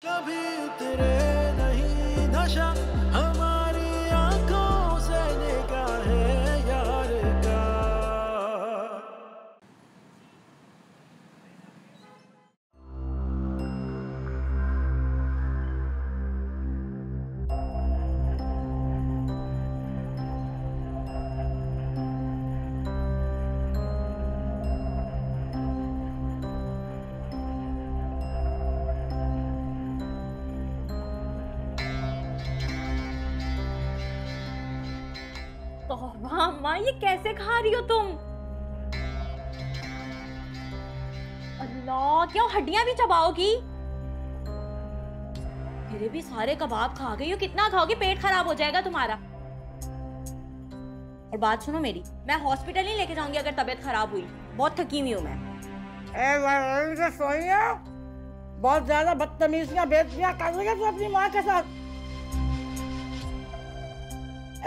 कभी उतरे नहीं नशा हमारी आंखों से निगाहें यार का। तौबा अम्मा, ये कैसे खा रही हो तुम? अल्लाह, क्या हड्डियां भी चबाओगी? मेरे भी सारे कबाब खा गई हो। कितना खाओगी? पेट खराब हो जाएगा तुम्हारा। और बात सुनो मेरी, मैं हॉस्पिटल नहीं लेके जाऊंगी अगर तबीयत खराब हुई। बहुत थकी हुई हूँ मैं। सोनिया, बहुत ज्यादा बदतमीजियां बेइज्जतियां कर रही है तू अपनी माँ के साथ।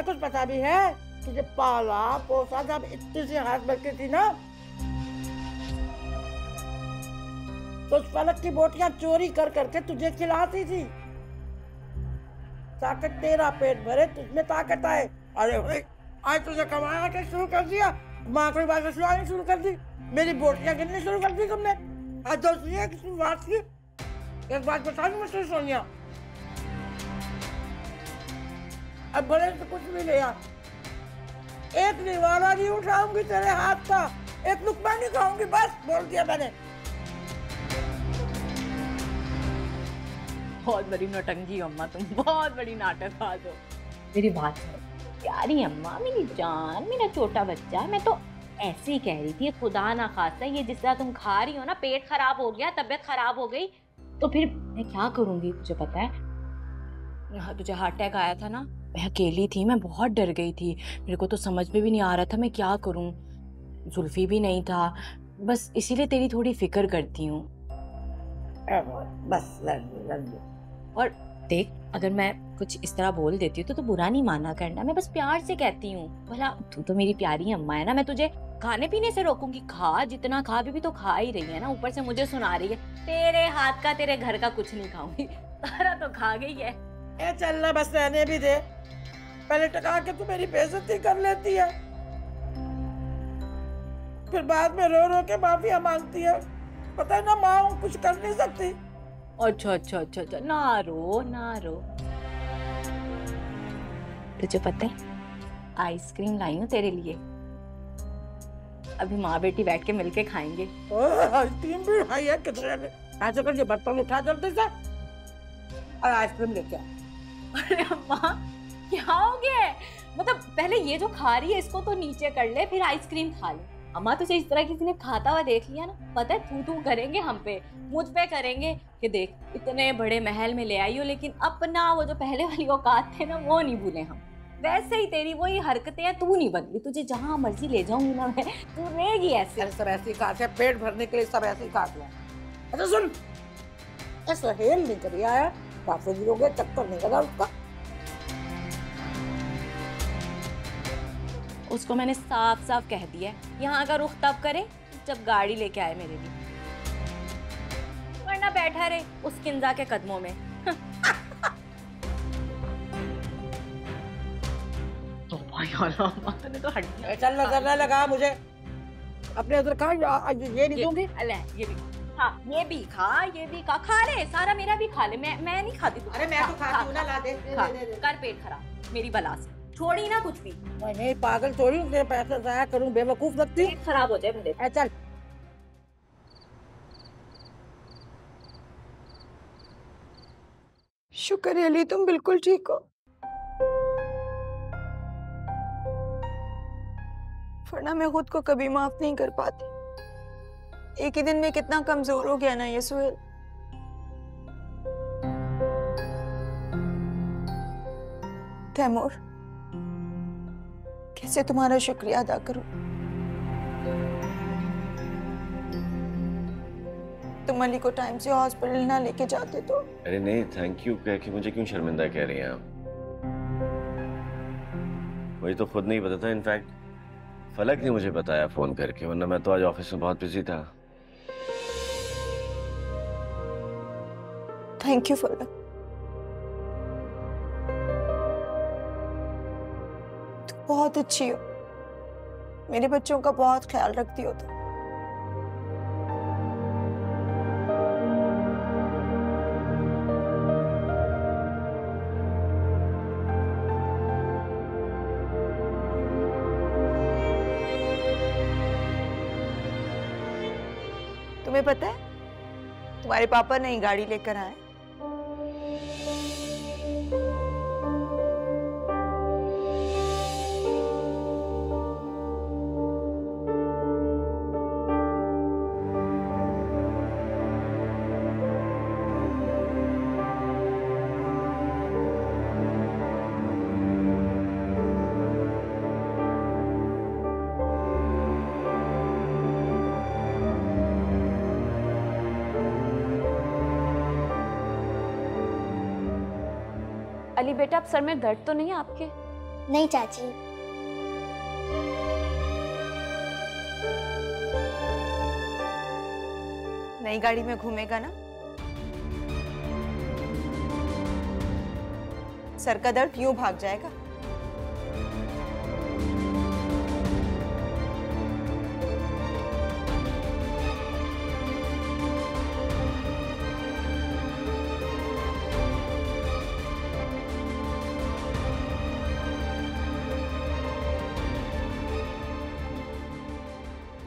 कुछ पता भी है? तुझे पाला पोसा जब इतनी सी हाथ बचती थी ना, तो उस फलक की बोटियां चोरी कर करके तुझे खिलाती थी ताकि तेरा पेट भरे, तुझमें ताकत आए। अरे भाई, आज तुझे कमाना क्या शुरू कर दिया? माँ को बात सुनानी शुरू कर दी, मेरी बोटियां गिननी शुरू कर दी तुमने। आज दोस्ती किसी बात की? एक बात बता दूं मुझसे सोनिया, अब बड़े से कुछ भी ले आ, एक निवाला नहीं उठाऊंगी तेरे हाथ का, एक लुकमा नहीं खाऊंगी, बस बोल दिया मैंने। बहुत बड़ी नौटंकी हो अम्मा तुम, बहुत बड़ी नाटकबाज हो। मेरी बात सुनो प्यारी अम्मा, मेरी जान, मेरा छोटा बच्चा, मैं तो ऐसे ही कह रही थी, खुदा ना खास्ता ये जिस तरह तुम खा रही हो ना, पेट खराब हो गया, तबीयत खराब हो गई तो फिर मैं क्या करूंगी? तुझे पता है तुझे हार्ट अटैक आया था ना, मैं अकेली थी, मैं बहुत डर गई थी। मेरे को तो समझ में भी नहीं आ रहा था मैं क्या करूं। जुल्फी भी नहीं था, बस इसीलिए तेरी थोड़ी फिक्र करती हूँ। बस लड़ लो। और देख, अगर मैं कुछ इस तरह बोल देती हूँ तो बुरा नहीं माना करना, मैं बस प्यार से कहती हूँ। भला तू तो मेरी प्यारी अम्मा है ना, मैं तुझे खाने पीने से रोकूंगी? खा, जितना खा, भी तो खा ही रही है ना, ऊपर से मुझे सुना रही है तेरे हाथ का, तेरे घर का कुछ नहीं खाऊंगी। सारा तो खा गई है। ए चलना, बस रहने भी दे। पहले टका के तू मेरी बेइज्जती कर लेती है, फिर बाद में रो रो के माफिया मांगती है। पता है ना, माँ कुछ कर नहीं सकती। अच्छा अच्छा अच्छा अच्छा, ना रो ना रो। तुझे पता है आइसक्रीम लाई हूँ तेरे लिए, अभी माँ बेटी बैठ के मिलके खाएंगे। आइसक्रीम भी खाई है कितने ने? ऐसे करके बर्तन उठा जल्दी से और आइसक्रीम लेके आ। अरे अम्मा, क्या हो गया है? मतलब पहले ये जो खा रही है इसको तो नीचे कर ले, फिर आइसक्रीम खा ले। अम्मा, तुझे इस तरह किसी ने खाता हुआ देख लिया ना, पता है तू तू करेंगे हम पे, मुझ पे करेंगे कि देख इतने बड़े महल में ले आई हो, लेकिन अपना वो जो पहले वाली औकात थे ना वो नहीं भूले हम। वैसे ही तेरी वही हरकतें हैं, तू नहीं बदली। तुझे जहाँ मर्जी ले जाऊंगी ना मैं, तू रहेगी ऐसे। सब ऐसे ही खाते हैं, पेट भरने के लिए सब ऐसे ही खाते हैं। अच्छा सुन, ऐसा हेल नहीं करी आया, काफी दिन हो गए, चक्कर नहीं लगा उसका। उसको मैंने साफ साफ कह दिया है यहाँ का रुख तब करे जब गाड़ी लेके आए मेरे लिए, वरना बैठा रहे उस किंजा के कदमों में। तो भाई तूने तो हड्डियां। चल नजर न लगा मुझे, अपने उधर खा, ये नहीं दूंगी। ये भी हाँ, ये भी खा, ये भी खा ले, सारा मेरा भी खा ले। मैं नहीं खाती। अरे मैं तो खाती हूँ ना, ला दे। कर पेट खराब मेरी बला से, छोड़ी ना कुछ भी। मैं नहीं पागल थोड़ी हूँ, तेरे पैसे जाया करूँ, बेवकूफ लगती। पेट खराब हो जाए मेरे। चल शुक्र है अली, तुम बिल्कुल ठीक हो, वरना मैं खुद को कभी माफ नहीं कर पाती। एक ही दिन में कितना कमजोर हो गया ना ये सुहेल। तैमूर, कैसे तुम्हारा शुक्रिया अदा करूं? तुम अली को टाइम से हॉस्पिटल ना लेके जाते तो। अरे नहीं, थैंक यू कह के मुझे क्यों शर्मिंदा कह रही हैं आप? मुझे तो खुद नहीं पता था, इनफैक्ट फलक ने मुझे बताया फोन करके, वरना मैं तो आज ऑफिस में बहुत बिजी था। थैंक यू फलक। तू बहुत अच्छी हो, मेरे बच्चों का बहुत ख्याल रखती हो तुम। तुम्हें पता है तुम्हारे पापा नई गाड़ी लेकर आए। अली बेटा, अब सर में दर्द तो नहीं है आपके? नहीं चाची। नई गाड़ी में घूमेगा ना, सर का दर्द यूं भाग जाएगा।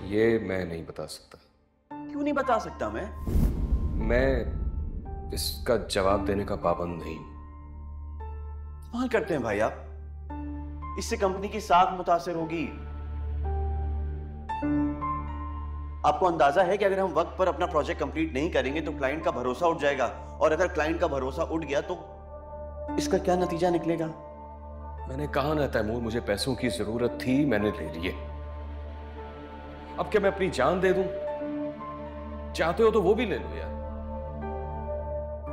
ये मैं नहीं बता सकता। क्यों नहीं बता सकता? मैं इसका जवाब देने का पाबंद नहीं। कमाल करते हैं भाई आप। इससे कंपनी की साख मुतासिर होगी। आपको अंदाजा है कि अगर हम वक्त पर अपना प्रोजेक्ट कंप्लीट नहीं करेंगे तो क्लाइंट का भरोसा उठ जाएगा, और अगर क्लाइंट का भरोसा उठ गया तो इसका क्या नतीजा निकलेगा? मैंने कहा ना तैमूर, मुझे पैसों की जरूरत थी, मैंने ले लिए। अब क्या मैं अपनी जान दे दूं? चाहते हो तो वो भी ले लो यार।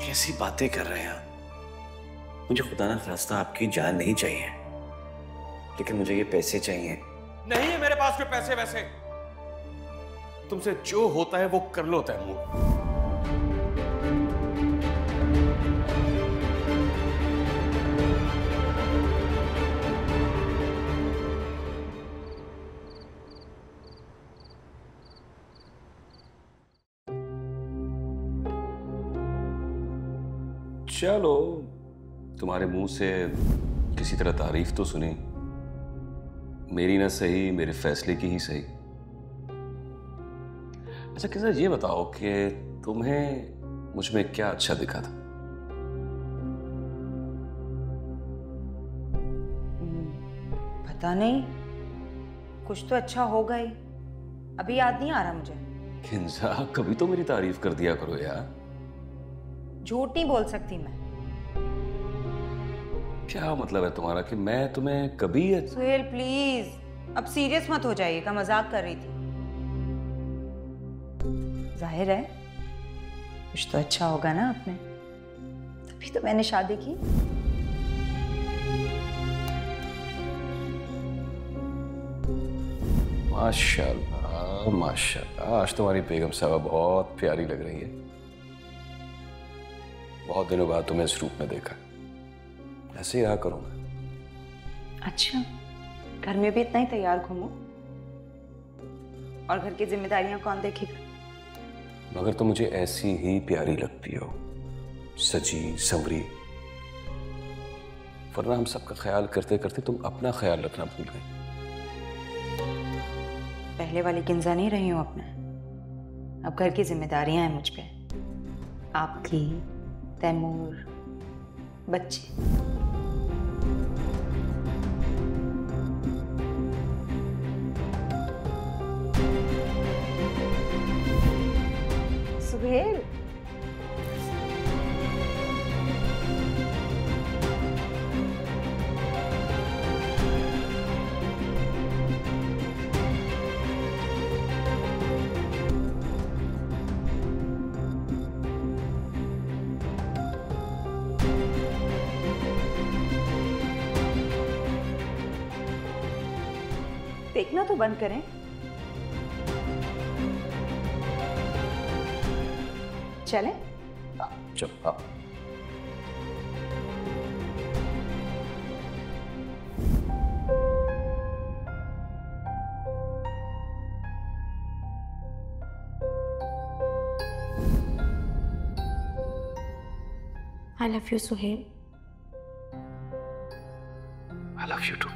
कैसी बातें कर रहे हैं आप? मुझे खुदा ना खास्ता आपकी जान नहीं चाहिए, लेकिन मुझे ये पैसे चाहिए। नहीं है मेरे पास कोई पैसे वैसे। तुमसे जो होता है वो कर लो तैमूर। चलो, तुम्हारे मुंह से किसी तरह तारीफ तो सुनी, मेरी ना सही, मेरे फैसले की ही सही। अच्छा किसा ये बताओ कि तुम्हें मुझ में क्या अच्छा दिखा था? पता नहीं, कुछ तो अच्छा होगा ही, अभी याद नहीं आ रहा मुझे। किंजा, कभी तो मेरी तारीफ कर दिया करो यार। झूठ नहीं बोल सकती मैं। क्या मतलब है तुम्हारा कि मैं तुम्हें कभी सुहेल प्लीज, अब सीरियस मत हो जाइएगा, मजाक कर रही थी। जाहिर है कुछ तो अच्छा होगा ना आपने, तभी तो मैंने शादी की। माशाल्लाह माशाल्लाह, आज तुम्हारी बेगम साहबा बहुत प्यारी लग रही है। बहुत दिनों बाद तुम्हें इस रूप में देखा। ऐसे ही रहा करूंगा। अच्छा, घर में भी इतना ही तैयार घूमो, और घर की जिम्मेदारियां कौन देखेगा? मगर तुम मुझे ऐसी ही प्यारी लगती हो, सजी संवरी, वरना हम सबका ख्याल करते करते तुम अपना ख्याल रखना भूल गए। पहले वाली किंजा नहीं रही हूं अपना। अब घर की जिम्मेदारियां हैं मुझ पे, आपकी, तैमूर, बच्चे। सुहेल, देखना तो बंद करें। चलें? चल हाँ। I love you, Suhail. I love you too.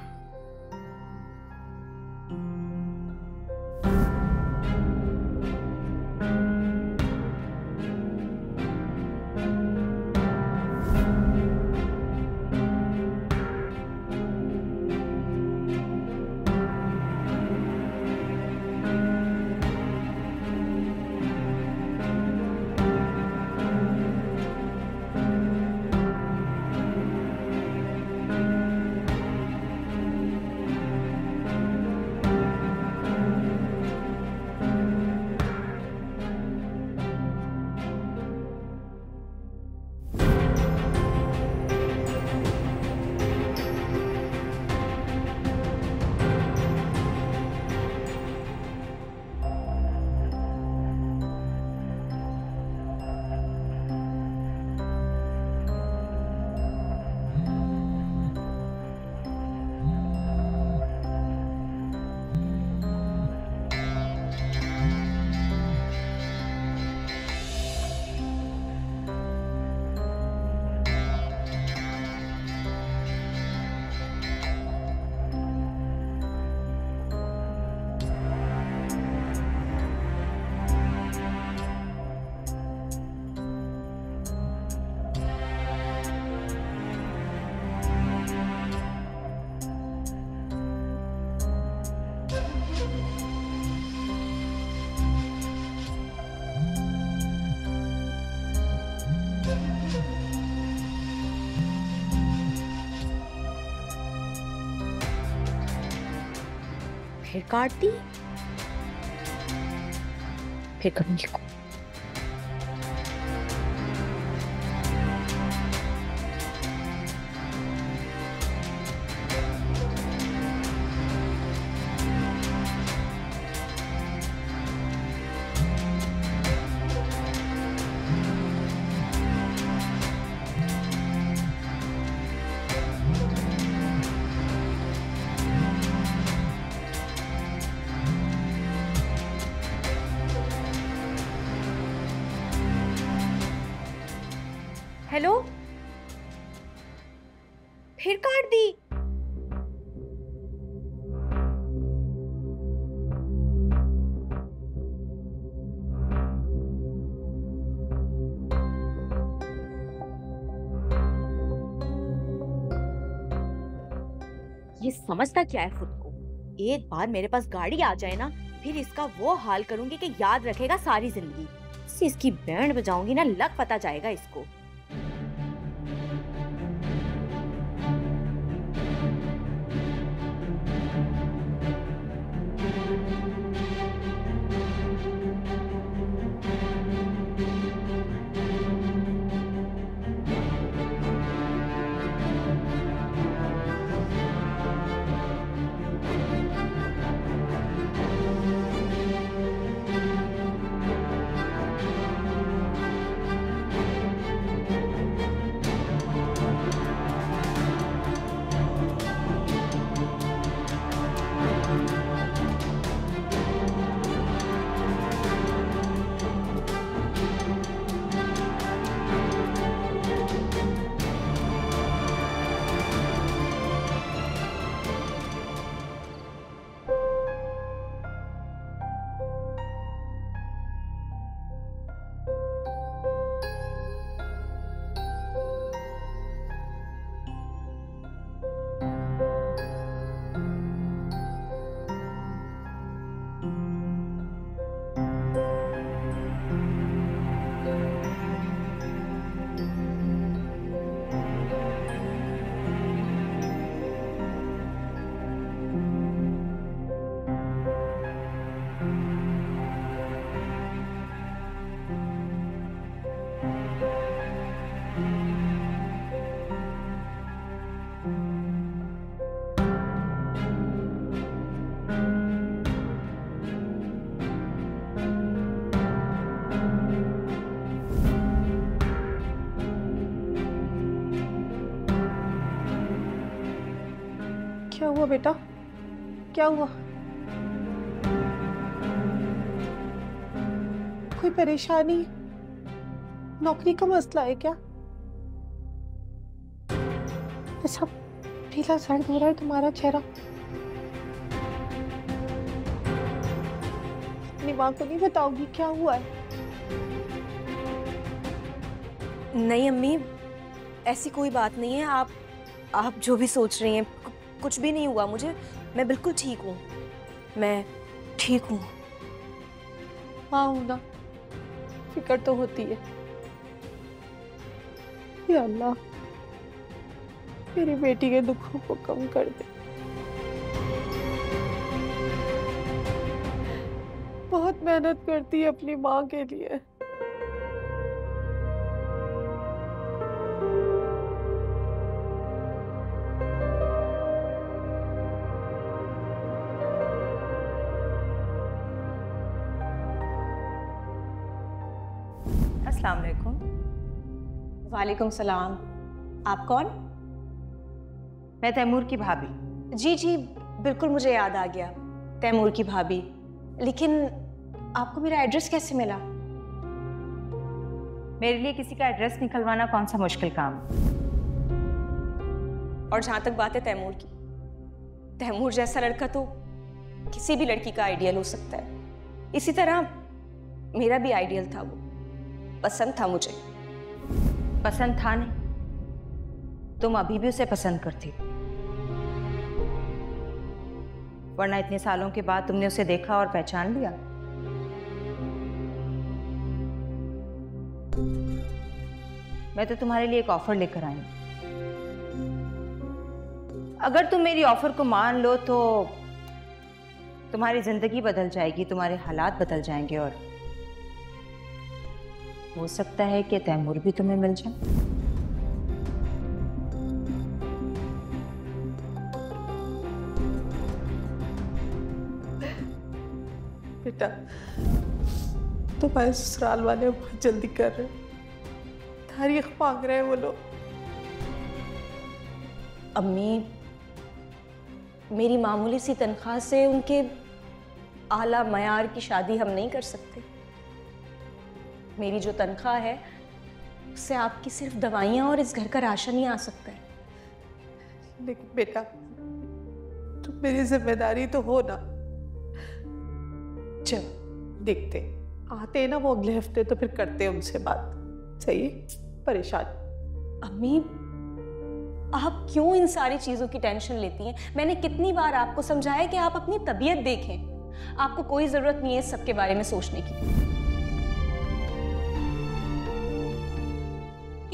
फिर काट दी, फिर करूंगी को। हेलो, फिर काट दी। ये समझता क्या है खुद को? एक बार मेरे पास गाड़ी आ जाए ना, फिर इसका वो हाल करूंगी कि याद रखेगा सारी जिंदगी। इसकी बैंड बजाऊंगी ना, लग पता जाएगा इसको। क्या हुआ बेटा, क्या हुआ? कोई परेशानी, नौकरी का मसला है क्या? ऐसा पीला सर्द हो रहा है तुम्हारा चेहरा। अपनी माँ को नहीं बताओगी क्या हुआ है? नहीं अम्मी, ऐसी कोई बात नहीं है। आप जो भी सोच रही हैं, कुछ भी नहीं हुआ मुझे। मैं बिल्कुल ठीक हूँ, मैं ठीक हूँ। हाँ हूँ ना, फिक्र तो होती है। या अल्लाह मेरी बेटी के दुखों को कम कर दे। बहुत मेहनत करती है अपनी माँ के लिए। अस्सलाम वालेकुम। वालेकुम सलाम। आप कौन? मैं तैमूर की भाभी। जी जी बिल्कुल, मुझे याद आ गया, तैमूर की भाभी। लेकिन आपको मेरा एड्रेस कैसे मिला? मेरे लिए किसी का एड्रेस निकलवाना कौन सा मुश्किल काम। और जहां तक बात है तैमूर की, तैमूर जैसा लड़का तो किसी भी लड़की का आइडियल हो सकता है। इसी तरह मेरा भी आइडियल था, वो पसंद था मुझे। पसंद था नहीं, तुम अभी भी उसे पसंद करती, वरना इतने सालों के बाद तुमने उसे देखा और पहचान लिया। मैं तो तुम्हारे लिए एक ऑफर लेकर आई हूं। अगर तुम मेरी ऑफर को मान लो तो तुम्हारी जिंदगी बदल जाएगी, तुम्हारे हालात बदल जाएंगे और हो सकता है कि तैमूर भी तुम्हें मिल जाए। बेटा तुम्हारे ससुराल वाले बहुत जल्दी कर रहे हैं, तारीख मांग रहे हैं वो लोग। अम्मी, मेरी मामूली सी तनख्वाह से उनके आला मयार की शादी हम नहीं कर सकते। मेरी जो तनख्वाह है उससे आपकी सिर्फ दवाइयाँ और इस घर का राशन ही आ सकता है। लेकिन बेटा तुम मेरी जिम्मेदारी तो हो ना। चल देखते आते ना वो अगले हफ्ते, तो फिर करते उनसे बात। सही है? परेशान। अम्मी, आप क्यों इन सारी चीजों की टेंशन लेती हैं? मैंने कितनी बार आपको समझाया कि आप अपनी तबीयत देखें। आपको कोई जरूरत नहीं है इस सब के बारे में सोचने की।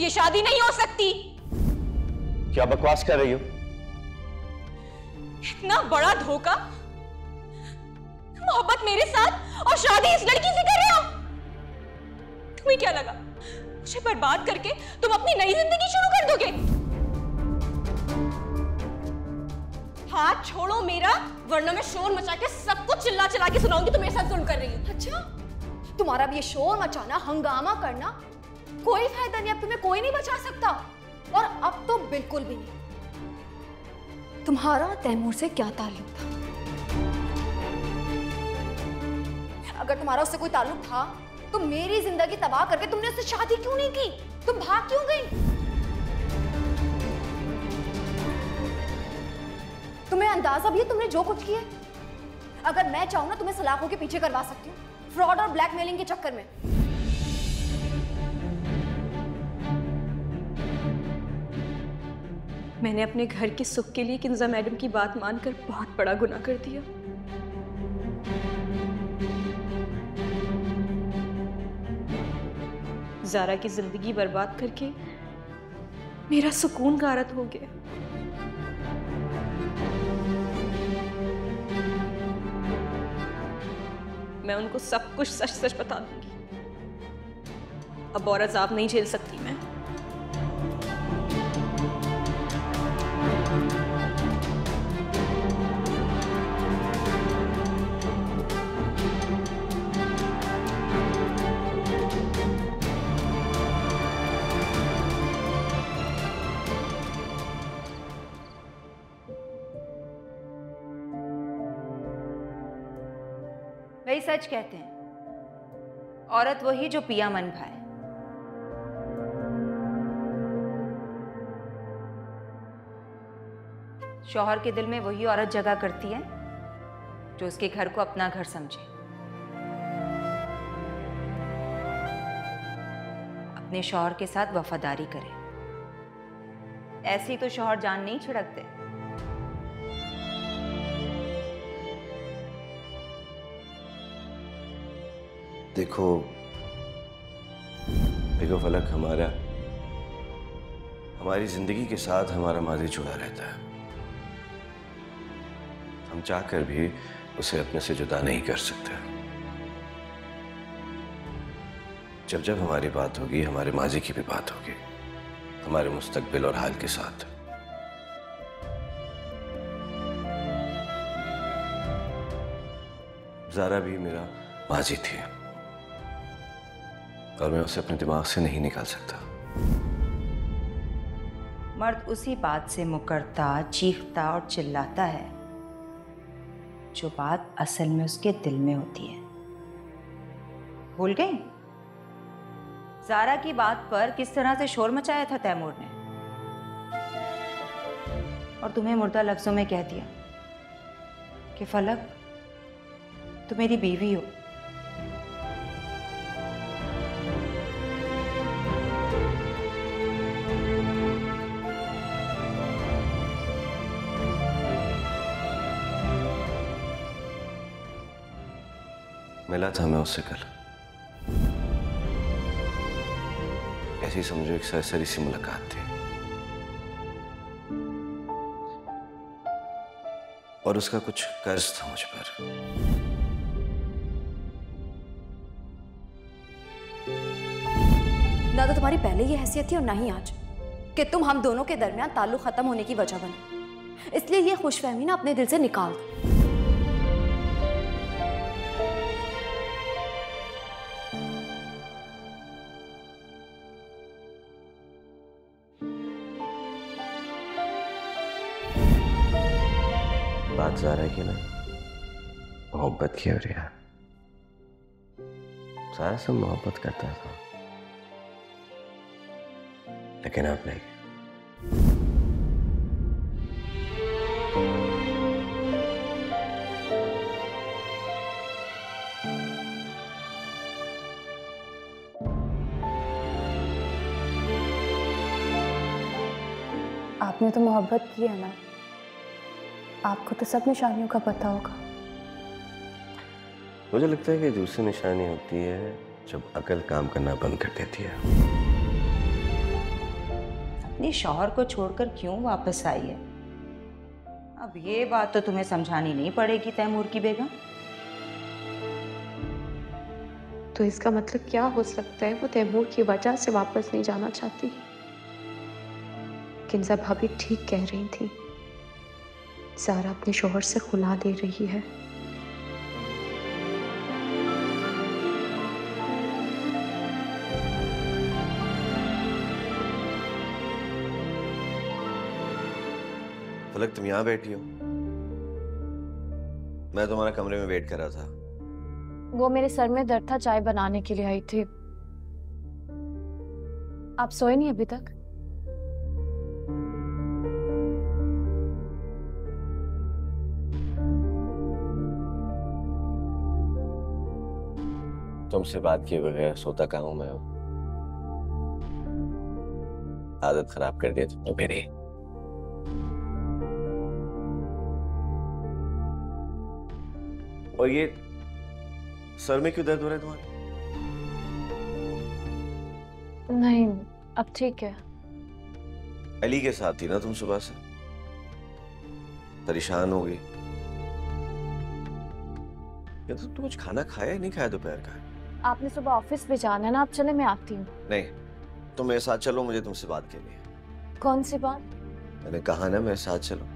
ये शादी नहीं हो सकती। क्या बकवास कर रही हो? इतना बड़ा धोखा, मोहब्बत मेरे साथ और शादी इस लड़की से कर रहे हो। तुम्हें क्या लगा मुझे बर्बाद करके तुम अपनी नई जिंदगी शुरू कर दोगे? हाथ छोड़ो मेरा, वरना मैं शोर मचा के सब कुछ चिल्ला चिल्ला के सुनाऊंगी तुम मेरे साथ जुल्म कर रही हो। अच्छा, तुम्हारा भी ये शोर मचाना, हंगामा करना कोई फायदा नहीं। अब तुम्हें कोई नहीं बचा सकता, और अब तो बिल्कुल भी नहीं। तुम्हारा तैमूर से क्या ताल्लुक था? अगर तुम्हारा उससे कोई ताल्लुक था तो मेरी जिंदगी तबाह करके तुमने उससे शादी क्यों नहीं की? तुम भाग क्यों गई? तुम्हें अंदाजा भी है तुमने जो कुछ किया? अगर मैं चाहूं ना तुम्हें सलाखों के पीछे करवा सकती हूँ, फ्रॉड और ब्लैकमेलिंग के चक्कर में। मैंने अपने घर के सुख के लिए किंजा मैडम की बात मानकर बहुत बड़ा गुनाह कर दिया। ज़ारा की जिंदगी बर्बाद करके मेरा सुकून गारत हो गया। मैं उनको सब कुछ सच सच बता दूंगी। अब और अजाब नहीं झेल सकती मैं। वही सच कहते हैं, औरत वही जो पिया मन भाए। शौहर के दिल में वही औरत जगह करती है जो उसके घर को अपना घर समझे, अपने शौहर के साथ वफादारी करे। ऐसी तो शौहर जान नहीं छिड़कते। देखो देखो फलक, हमारी जिंदगी के साथ हमारा माजी जुड़ा रहता है। हम चाहकर भी उसे अपने से जुदा नहीं कर सकते। जब जब हमारी बात होगी, हमारे माजी की भी बात होगी, हमारे मुस्तकबिल और हाल के साथ। ज़ारा भी मेरा माजी थी और मैं उसे अपने दिमाग से नहीं निकाल सकता। मर्द उसी बात से मुकरता, चीखता और चिल्लाता है जो बात असल में उसके दिल में होती है। भूल गई ज़ारा की बात पर किस तरह से शोर मचाया था तैमूर ने, और तुम्हें मुर्दा लफ्जों में कह दिया कि फलक तुम मेरी बीवी हो। मिला था मैं उससे कल। ऐसी समझो एक सरसरी सी मुलाकात थी, और उसका कुछ कर्ज था मुझ पर। ना तो तुम्हारी पहले ये हैसियत थी और ना ही आज कि तुम हम दोनों के दरमियान ताल्लुक खत्म होने की वजह बने। इसलिए ये खुशफहमी ना अपने दिल से निकाल दो। बात ज़ारा की ना, मोहब्बत की हो रही है। ज़ारा से मोहब्बत करता था, लेकिन अब नहीं। आपने तो मोहब्बत की है ना, आपको तो सब निशानियों का पता होगा। मुझे लगता है कि दूसरी निशानी होती है जब अकल काम करना बंद कर देती है। अपने शौहर को छोड़कर क्यों वापस आई है? अब ये बात तो तुम्हें समझानी नहीं पड़ेगी तैमूर की बेगम। तो इसका मतलब क्या हो सकता है? वो तैमूर की वजह से वापस नहीं जाना चाहती। किंजा भाभी ठीक कह रही थी, ज़ारा अपने शौहर से खुला दे रही है। फलक, तुम यहाँ बैठी हो, मैं तुम्हारा कमरे में वेट कर रहा था। वो मेरे सर में दर्द था, चाय बनाने के लिए आई थी। आप सोए नहीं अभी तक? तुमसे बात किए बगैर सोता कहाँ हूं मैं? आदत खराब कर दी तुमने मेरी। और ये सर में क्यों दर्द हो रहा है तुम्हारे? नहीं, अब ठीक है। अली के साथ थी ना तुम सुबह से? परेशान हो गई? या तो तुम कुछ खाना खाया या नहीं खाया दोपहर का? आपने सुबह ऑफिस पे जाना है ना, आप चले, मैं आती हूँ। नहीं, तुम मेरे साथ चलो, मुझे तुमसे बात करनी है। कौन सी बात? मैंने कहा ना मेरे साथ चलो।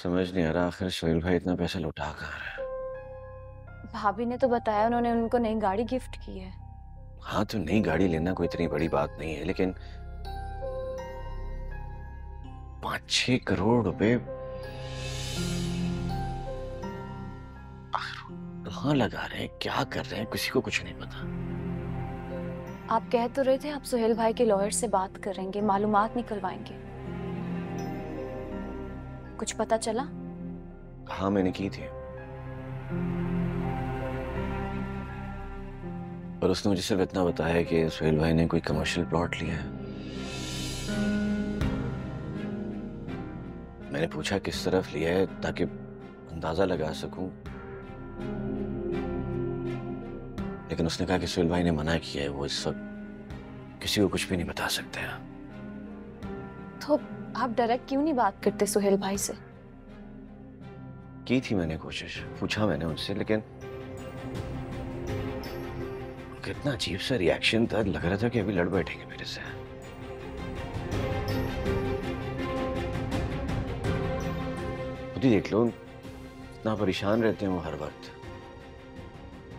समझ नहीं आ रहा आखिर सोहेल भाई इतना पैसा लौटा कहाँ रहा है। भाभी ने तो बताया उन्होंने उनको नई गाड़ी गिफ्ट की है। हाँ तो नई गाड़ी लेना कोई इतनी बड़ी बात नहीं है, लेकिन 5-6 करोड़ रुपए कहाँ लगा रहे हैं, क्या कर रहे हैं, किसी को कुछ नहीं पता। आप कह तो रहे थे आप सुहेल भाई के लॉयर से बात करेंगे, मालूमात निकलवाएंगे। कुछ पता चला? हाँ मैंने की थी, पर उसने मुझे सिर्फ इतना बताया कि सुहेल भाई ने कोई कमर्शियल प्लॉट लिया है। मैंने पूछा किस तरफ लिया है ताकि अंदाजा लगा सकूं, लेकिन उसने कहा कि सुहेल भाई ने मना किया है, वो इस वक्त किसी को कुछ भी नहीं बता सकते हैं। तो आप डायरेक्ट क्यों नहीं बात करते सुहेल भाई से? की थी मैंने कोशिश, पूछा मैंने उनसे, लेकिन कितना अजीब सा रिएक्शन था, लग रहा था कि अभी लड़ बैठेंगे मेरे से। खुद ही देख लो, इतना परेशान रहते हैं वो हर वक्त।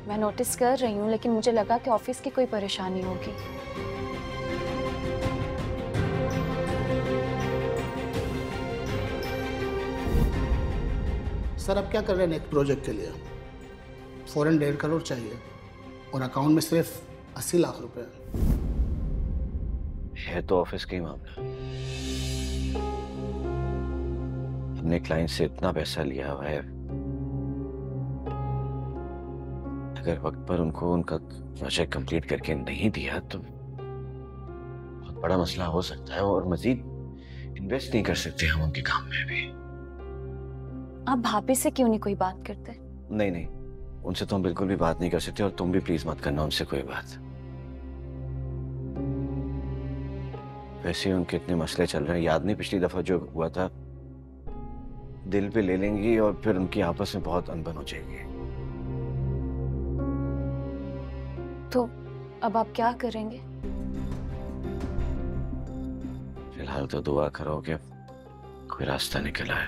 मैं नोटिस कर रही हूँ, लेकिन मुझे लगा कि ऑफिस की कोई परेशानी होगी। सर अब क्या कर रहे हैं नेक्स्ट प्रोजेक्ट के लिए? फौरन 1.5 करोड़ चाहिए और अकाउंट में सिर्फ 80 लाख रुपए है। तो ऑफिस का ही मामला, हमने क्लाइंट से इतना पैसा लिया हुआ है, अगर वक्त पर उनको उनका प्रोजेक्ट कंप्लीट करके नहीं दिया तो बहुत बड़ा मसला हो सकता है, और मजीद इन्वेस्ट नहीं कर सकते हम उनके काम में भी। आप भाभी से क्यों नहीं कोई बात करते? नहीं नहीं, उनसे तो हम बिल्कुल भी बात नहीं कर सकते, और तुम भी प्लीज मत करना उनसे कोई बात। वैसे उनके इतने मसले चल रहे हैं, याद नहीं पिछली दफा जो हुआ था, दिल पे ले लेंगी और फिर उनकी आपस में बहुत अनबन हो जाएगी। तो अब आप क्या करेंगे? फिलहाल तो दुआ करो कि कोई रास्ता निकल आए।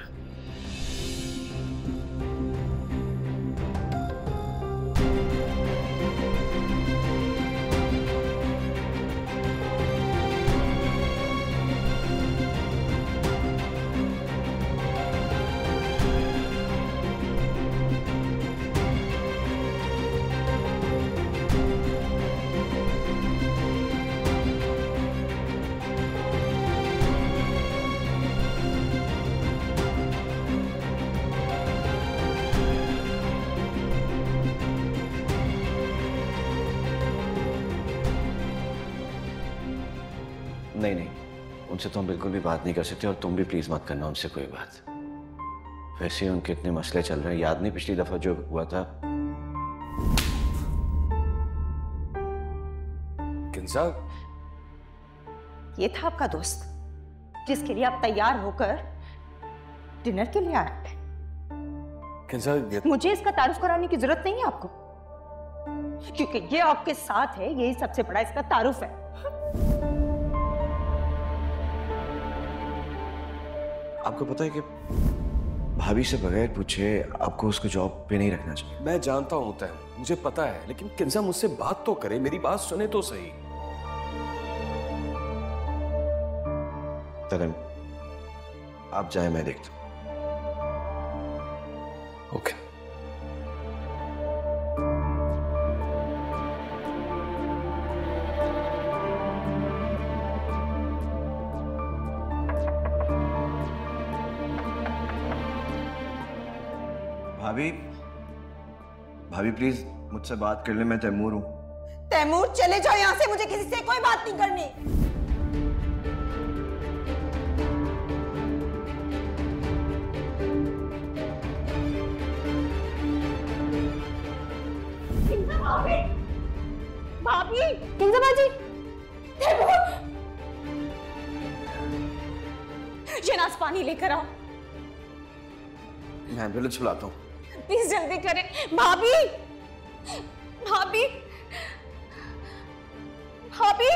नहीं नहीं, उनसे तो हम बिल्कुल भी बात नहीं कर सकते, और तुम भी प्लीज मत करना उनसे कोई बात। वैसे ही उनके इतने मसले चल रहे हैं, याद नहीं पिछली दफा जो हुआ था। किंजा, ये था आपका दोस्त जिसके लिए आप तैयार होकर डिनर के लिए आए थे? किंजा, मुझे इसका तारुफ कराने की जरूरत नहीं है आपको, क्योंकि ये आपके साथ है, यही सबसे बड़ा इसका तारुफ है। आपको पता है कि भाभी से बगैर पूछे आपको उसको जॉब पे नहीं रखना चाहिए। मैं जानता हूं तैमूर, मुझे पता है, लेकिन किंजा मुझसे बात तो करे, मेरी बात सुने तो सही। तरन, आप जाए, मैं देखता हूं। ओके। भाभी, भाभी प्लीज मुझसे बात कर ले, मैं तैमूर हूं। तैमूर चले जाओ यहाँ से, मुझे किसी से कोई बात नहीं करनी। भाभी, किंजा बाजी, ये नास पानी लेकर आओ। मैं एम्बुलेंस बुलाता हूँ। प्लीज जल्दी करें। भाभी, भाभी, भाभी।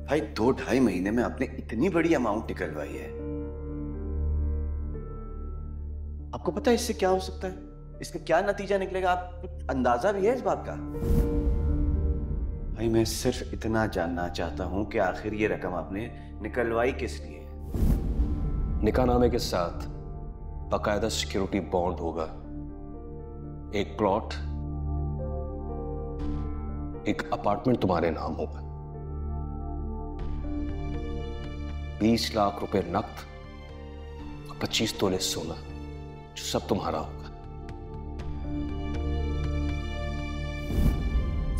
भाई 2-2.5 महीने में आपने इतनी बड़ी अमाउंट निकलवाई है। आपको पता है इससे क्या हो सकता है? इसका क्या नतीजा निकलेगा? आप अंदाजा भी है इस बात का? भाई मैं सिर्फ इतना जानना चाहता हूं कि आखिर ये रकम आपने निकलवाई किस लिए? निकाहनामे के साथ बाकायदा सिक्योरिटी बॉन्ड होगा, एक प्लॉट, एक अपार्टमेंट तुम्हारे नाम होगा, 20 लाख रुपए नकद और 25 तोले सोना, जो सब तुम्हारा होगा।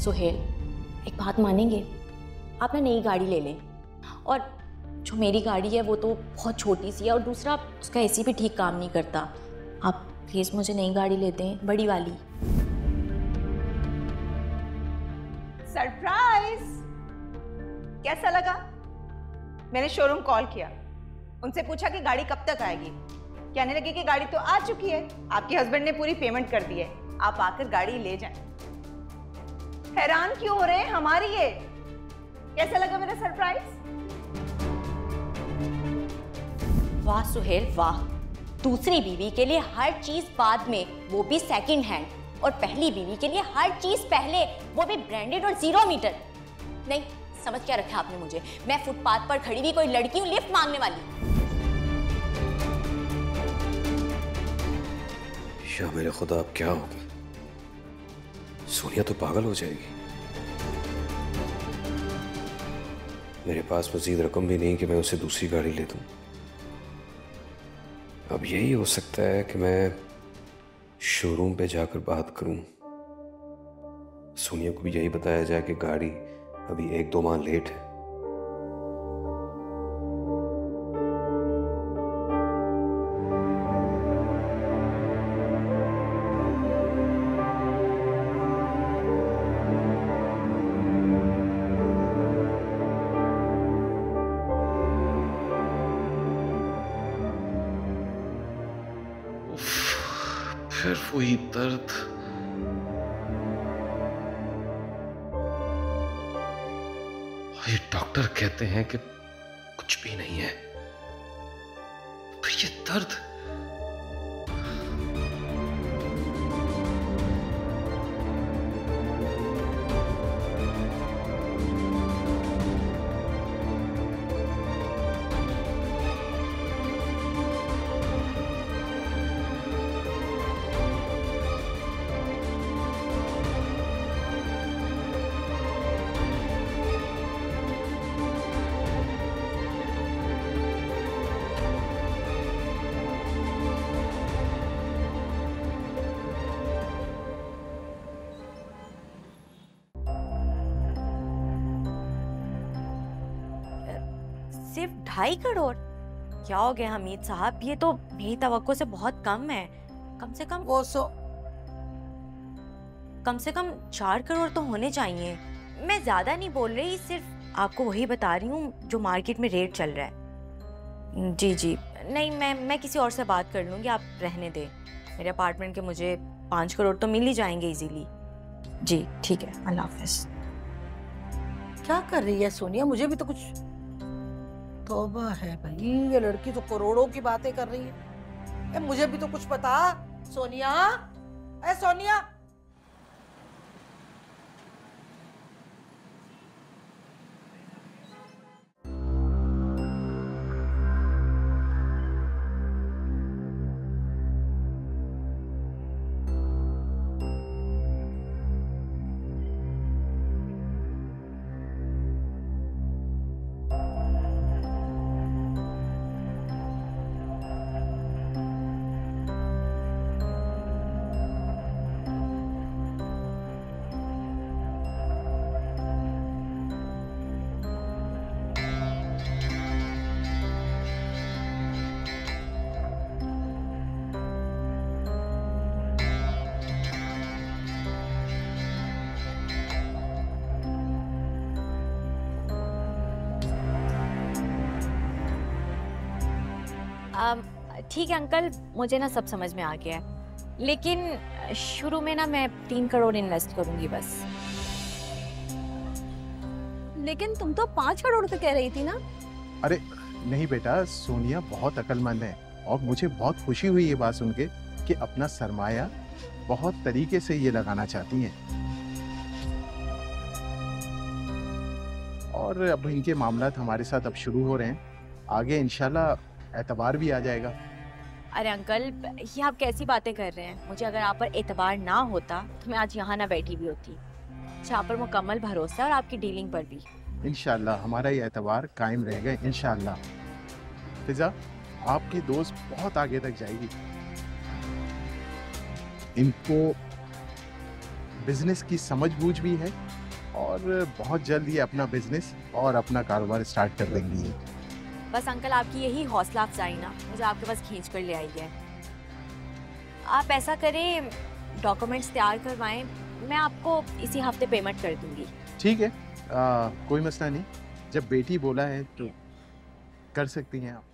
सुहेल, एक बात मानेंगे? आप ना नई गाड़ी ले लें, और जो मेरी गाड़ी है वो तो बहुत छोटी सी है, और दूसरा उसका एसी भी ठीक काम नहीं करता। आप प्लीज मुझे नई गाड़ी ले दें, बड़ी वाली। सरप्राइज! कैसा लगा? मैंने शोरूम कॉल किया, उनसे पूछा कि गाड़ी कब तक आएगी। कहने लगे कि गाड़ी तो आ चुकी है, आपके हस्बैंड ने पूरी पेमेंट कर दी है, आप आकर गाड़ी ले जाएं। हैरान क्यों हो रहे हैं? हमारी है। कैसा लगा मेरा सरप्राइज? वाह सुहेल वाह, दूसरी बीवी के लिए हर चीज बाद में, वो भी सेकंड हैंड, और पहली बीवी के लिए हर चीज पहले, वो भी ब्रांडेड और 0 मीटर। नहीं, समझ क्या रखा आपने मुझे? मैं फुटपाथ पर खड़ी हुई कोई लड़की हूँ लिफ्ट मांगने वाली? या मेरे खुदा, अब क्या होगा? सोनिया तो पागल हो जाएगी। मेरे पास मजीद रकम भी नहीं कि मैं उसे दूसरी गाड़ी ले दूं। अब यही हो सकता है कि मैं शोरूम पे जाकर बात करूं, सोनिया को भी यही बताया जाए कि गाड़ी अभी 1-2 माह लेट है। फिर वही दर्द। ये डॉक्टर कहते हैं कि कुछ भी नहीं है, तो ये दर्द। सिर्फ 2.5 करोड़? क्या हो गया हमीद साहब, ये तो मेरी तवक्को से बहुत कम है। कम से कम वो 4 करोड़ तो होने चाहिए। मैं ज्यादा नहीं बोल रही, सिर्फ आपको वही बता रही हूँ जो मार्केट में रेट चल रहा है। जी जी, नहीं मैं किसी और से बात कर लूँगी, आप रहने दें। मेरे अपार्टमेंट के मुझे 5 करोड़ तो मिल ही जाएंगे इजीली। जी ठीक है, अल्लाह हाफिज़। क्या कर रही है सोनिया? मुझे भी तो कुछ तौबा है भाई, ये लड़की तो करोड़ों की बातें कर रही है। मुझे भी तो कुछ बता सोनिया। ए सोनिया, ठीक है अंकल, मुझे ना सब समझ में आ गया है, लेकिन शुरू में ना मैं 3 करोड़ इन्वेस्ट करूंगी बस। लेकिन तुम तो 5 करोड़ का कह रही थी ना। अरे नहीं बेटा, सोनिया बहुत अक्लमंद है और मुझे बहुत खुशी हुई ये बात सुन के कि अपना सरमाया बहुत तरीके से ये लगाना चाहती हैं। और अब इनके मामलात हमारे साथ अब शुरू हो रहे हैं, आगे इंशाल्लाह एतबार भी आ जाएगा। अरे अंकल, ये आप कैसी बातें कर रहे हैं? मुझे अगर आप पर एतबार ना होता तो मैं आज यहाँ ना बैठी भी होती। आप पर मुकम्मल भरोसा और आपकी डीलिंग पर भी। इंशाल्लाह हमारा ये एतबार कायम रहेगा इंशाल्लाह। फिजा, आपकी दोस्त बहुत आगे तक जाएगी। इनको बिजनेस की समझ बूझ भी है और बहुत जल्द ये अपना बिजनेस और अपना कारोबार स्टार्ट कर देंगी। बस अंकल, आपकी यही हौसला अफजाई ना मुझे आपके पास खींच कर ले आई है। आप ऐसा करें, डॉक्यूमेंट्स तैयार करवाएं, मैं आपको इसी हफ्ते पेमेंट कर दूंगी। ठीक है, कोई मसला नहीं। जब बेटी बोला है तो कर सकती हैं आप।